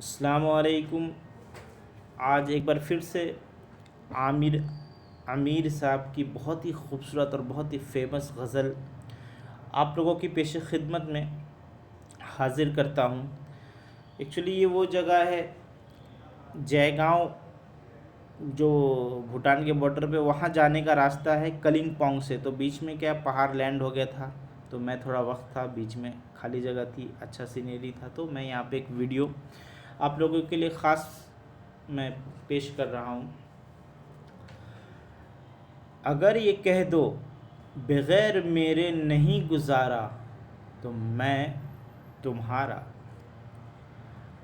السلام علیکم۔ آج ایک بار پھر سے عامر صاحب کی بہت ہی خوبصورت اور بہت ہی فیمس غزل آپ لوگوں کی پیش خدمت میں حاضر کرتا ہوں۔ ایکچولی یہ وہ جگہ ہے جے گاؤں، جو بھوٹان کے بارڈر پہ، وہاں جانے کا راستہ ہے کلنگ پونگ سے۔ تو بیچ میں کیا پہاڑ لینڈ ہو گیا تھا، تو میں تھوڑا وقت تھا، بیچ میں خالی جگہ تھی، اچھا سینری تھا، تو میں یہاں پہ ایک ویڈیو آپ لوگوں کے لیے خاص میں پیش کر رہا ہوں۔ اگر یہ کہہ دو بغیر میرے نہیں گزارا تو میں تمہارا،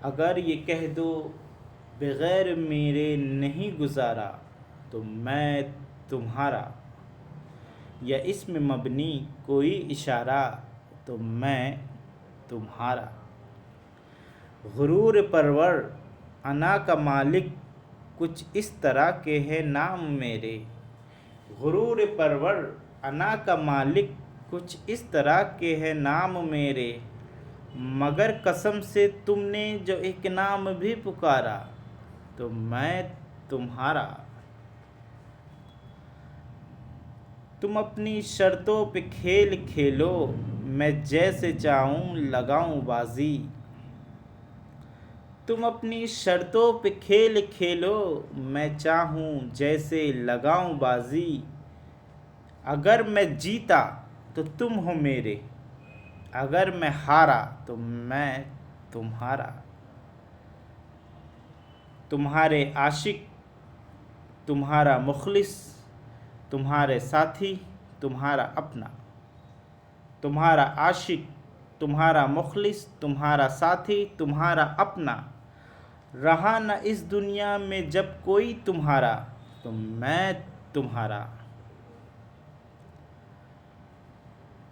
اگر یہ کہہ دو بغیر میرے نہیں گزارا تو میں تمہارا، یا اس میں مبنی کوئی اشارہ تو میں تمہارا، غرور پرور انا کا مالک کچھ اس طرح کے ہے نام میرے، غرور پرور انا کا مالک کچھ اس طرح کے ہے نام میرے، مگر قسم سے تم نے جو ایک نام بھی پکارا تو میں تمہارا، تم اپنی شرطوں پہ کھیل کھیلو میں جیسے چاہوں لگاؤں بازی، تم اپنی شرطوں پہ کھیل کھیلو میں چاہوں جیسے لگاؤں بازی، اگر میں جیتا تو تم ہو میرے، اگر میں ہارا تو میں تمہارا، تمہارے عاشق تمہارا مخلص تمہارے ساتھی تمہارا اپنا، تمہارا عاشق تمہارا مخلص تمہارا ساتھی تمہارا اپنا، رہا نہ اس دنیا میں جب کوئی تمہارا تو میں تمہارا،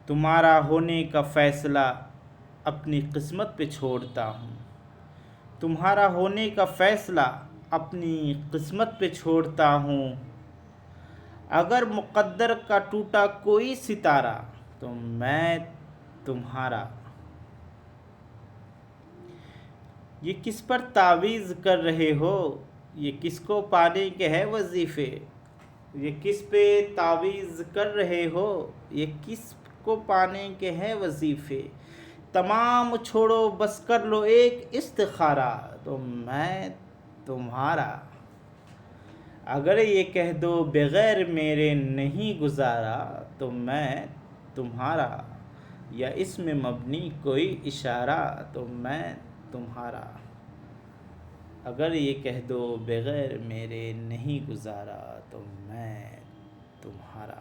تمہارا ہونے کا فیصلہ اپنی قسمت پہ چھوڑتا ہوں، تمہارا ہونے کا فیصلہ اپنی قسمت پہ چھوڑتا ہوں، اگر مقدر کا ٹوٹا کوئی ستارہ تو میں تمہارا، یہ کس پر تعویذ کر رہے ہو، یہ کس کو پانے کے ہے وظیفے، یہ کس پہ تعویذ کر رہے ہو، یہ کس کو پانے کے ہیں وظیفے، تمام چھوڑو بس کر لو ایک استخارہ تو میں تمہارا، اگر یہ کہہ دو بغیر میرے نہیں گزارا تو میں تمہارا، یا اس میں مبنی کوئی اشارہ تو میں تمہارا، اگر یہ کہہ دو بغیر میرے نہیں گزارا تو میں تمہارا۔